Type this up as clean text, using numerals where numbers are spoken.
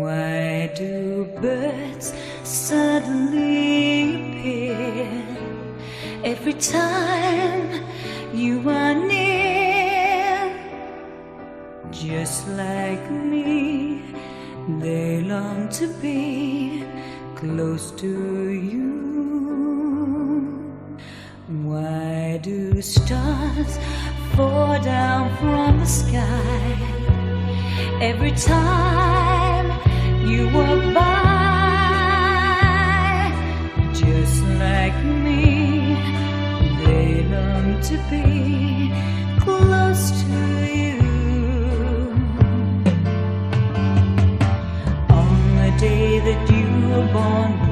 Why do birds suddenly appear every time you are near? Just like me, they long to be close to you. Why do stars fall down from the sky every time you walk by? Just like me, they long to be close to you. On the day that you were born,